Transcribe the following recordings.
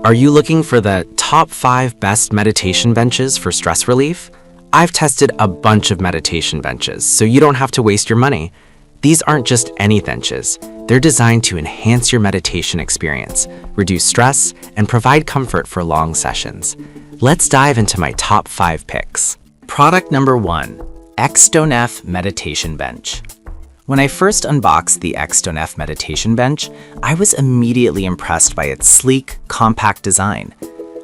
Are you looking for the top 5 best meditation benches for stress relief? I've tested a bunch of meditation benches, so you don't have to waste your money. These aren't just any benches. They're designed to enhance your meditation experience, reduce stress, and provide comfort for long sessions. Let's dive into my top 5 picks. Product number 1, X-Stone-F Meditation Bench. When I first unboxed the X-Stone-F Meditation Bench, I was immediately impressed by its sleek, compact design.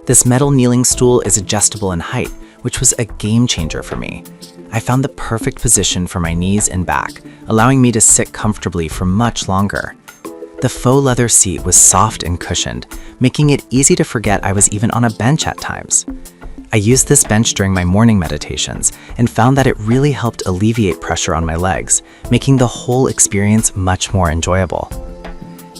This metal kneeling stool is adjustable in height, which was a game changer for me. I found the perfect position for my knees and back, allowing me to sit comfortably for much longer. The faux leather seat was soft and cushioned, making it easy to forget I was even on a bench at times. I used this bench during my morning meditations and found that it really helped alleviate pressure on my legs, making the whole experience much more enjoyable.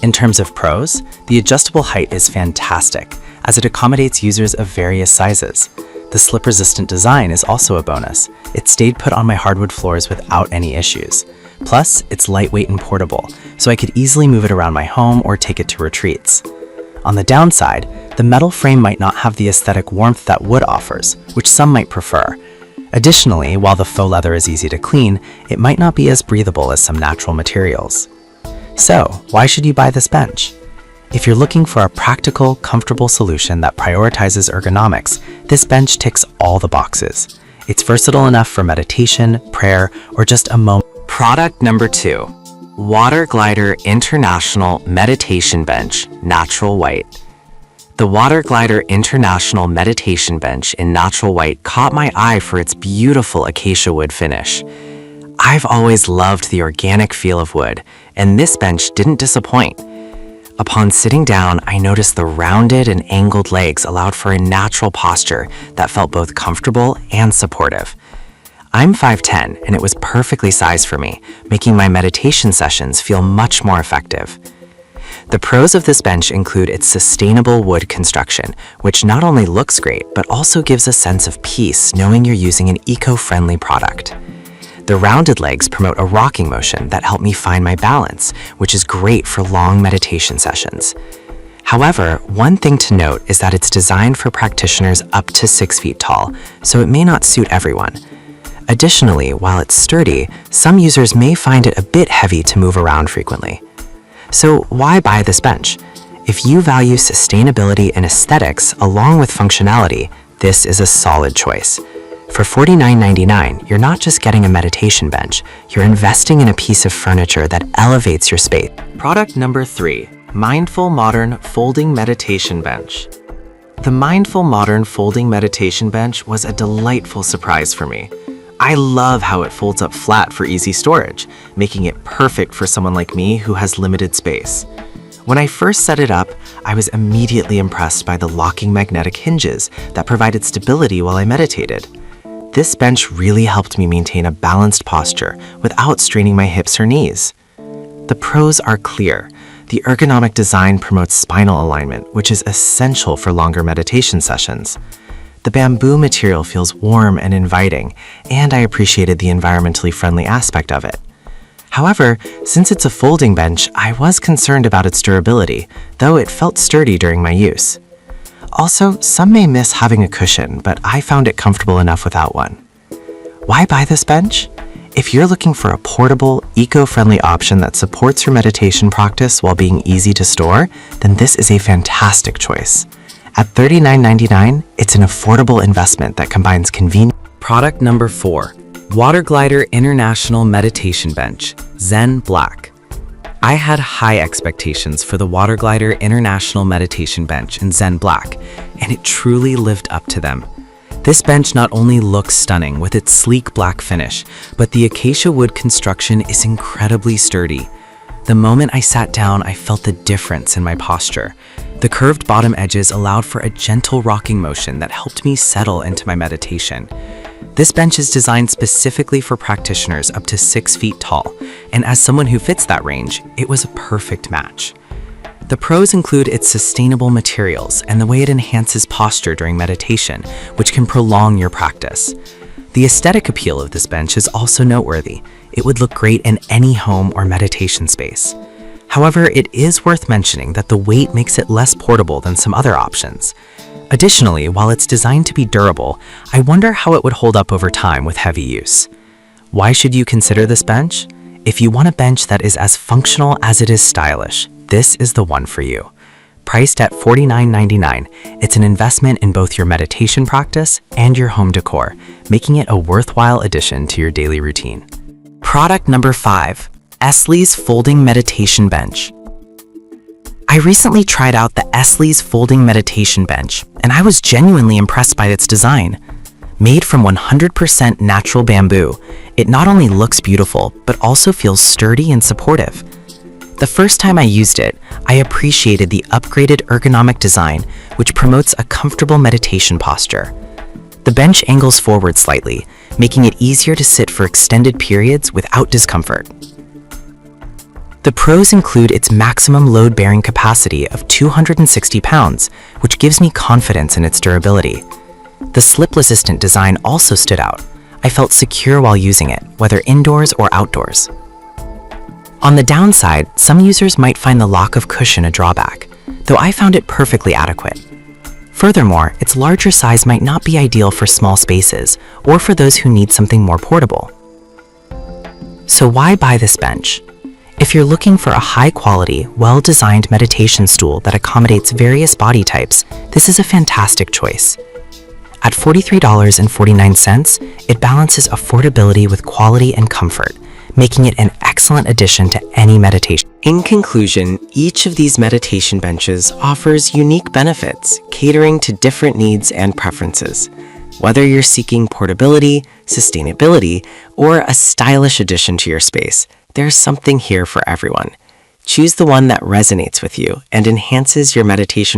In terms of pros, the adjustable height is fantastic, as it accommodates users of various sizes. The slip-resistant design is also a bonus. It stayed put on my hardwood floors without any issues. Plus, it's lightweight and portable, so I could easily move it around my home or take it to retreats. On the downside, the metal frame might not have the aesthetic warmth that wood offers, which some might prefer. Additionally, while the faux leather is easy to clean, it might not be as breathable as some natural materials. So, why should you buy this bench? If you're looking for a practical, comfortable solution that prioritizes ergonomics, this bench ticks all the boxes. It's versatile enough for meditation, prayer, or just a moment. Product number 2. Water Glider International Meditation Bench, Natural White. The Water Glider International Meditation Bench in natural white caught my eye for its beautiful acacia wood finish. I've always loved the organic feel of wood, and this bench didn't disappoint. Upon sitting down, I noticed the rounded and angled legs allowed for a natural posture that felt both comfortable and supportive. I'm 5'10", and it was perfectly sized for me, making my meditation sessions feel much more effective. The pros of this bench include its sustainable wood construction, which not only looks great, but also gives a sense of peace knowing you're using an eco-friendly product. The rounded legs promote a rocking motion that help me find my balance, which is great for long meditation sessions. However, one thing to note is that it's designed for practitioners up to 6 feet tall, so it may not suit everyone. Additionally, while it's sturdy, some users may find it a bit heavy to move around frequently. So why buy this bench? If you value sustainability and aesthetics along with functionality, this is a solid choice. For $49.99, you're not just getting a meditation bench, you're investing in a piece of furniture that elevates your space. Product number 3, Mindful Modern Folding Meditation Bench. The Mindful Modern Folding Meditation Bench was a delightful surprise for me. I love how it folds up flat for easy storage, making it perfect for someone like me who has limited space. When I first set it up, I was immediately impressed by the locking magnetic hinges that provided stability while I meditated. This bench really helped me maintain a balanced posture without straining my hips or knees. The pros are clear. The ergonomic design promotes spinal alignment, which is essential for longer meditation sessions. The bamboo material feels warm and inviting, and I appreciated the environmentally friendly aspect of it. However, since it's a folding bench, I was concerned about its durability, though it felt sturdy during my use. Also, some may miss having a cushion, but I found it comfortable enough without one. Why buy this bench? If you're looking for a portable, eco-friendly option that supports your meditation practice while being easy to store, then this is a fantastic choice. At $39.99, it's an affordable investment that combines convenience. Product number 4, Water Glider International Meditation Bench, Zen Black. I had high expectations for the Water Glider International Meditation Bench in Zen Black, and it truly lived up to them. This bench not only looks stunning with its sleek black finish, but the acacia wood construction is incredibly sturdy. The moment I sat down, I felt the difference in my posture. The curved bottom edges allowed for a gentle rocking motion that helped me settle into my meditation. This bench is designed specifically for practitioners up to 6 feet tall, and as someone who fits that range, it was a perfect match. The pros include its sustainable materials and the way it enhances posture during meditation, which can prolong your practice. The aesthetic appeal of this bench is also noteworthy. It would look great in any home or meditation space. However, it is worth mentioning that the weight makes it less portable than some other options. Additionally, while it's designed to be durable, I wonder how it would hold up over time with heavy use. Why should you consider this bench? If you want a bench that is as functional as it is stylish, this is the one for you. Priced at $49.99, it's an investment in both your meditation practice and your home decor, making it a worthwhile addition to your daily routine. Product number 5, Esley's Folding Meditation Bench. I recently tried out the Esley's Folding Meditation Bench, and I was genuinely impressed by its design. Made from 100% natural bamboo, it not only looks beautiful, but also feels sturdy and supportive. The first time I used it, I appreciated the upgraded ergonomic design, which promotes a comfortable meditation posture. The bench angles forward slightly, making it easier to sit for extended periods without discomfort. The pros include its maximum load-bearing capacity of 260 pounds, which gives me confidence in its durability. The slip-resistant design also stood out. I felt secure while using it, whether indoors or outdoors. On the downside, some users might find the lack of cushion a drawback, though I found it perfectly adequate. Furthermore, its larger size might not be ideal for small spaces or for those who need something more portable. So why buy this bench? If you're looking for a high-quality, well-designed meditation stool that accommodates various body types, this is a fantastic choice. At $43.49, it balances affordability with quality and comfort, making it an excellent addition to any meditation. In conclusion, each of these meditation benches offers unique benefits, catering to different needs and preferences. Whether you're seeking portability, sustainability, or a stylish addition to your space, there's something here for everyone. Choose the one that resonates with you and enhances your meditation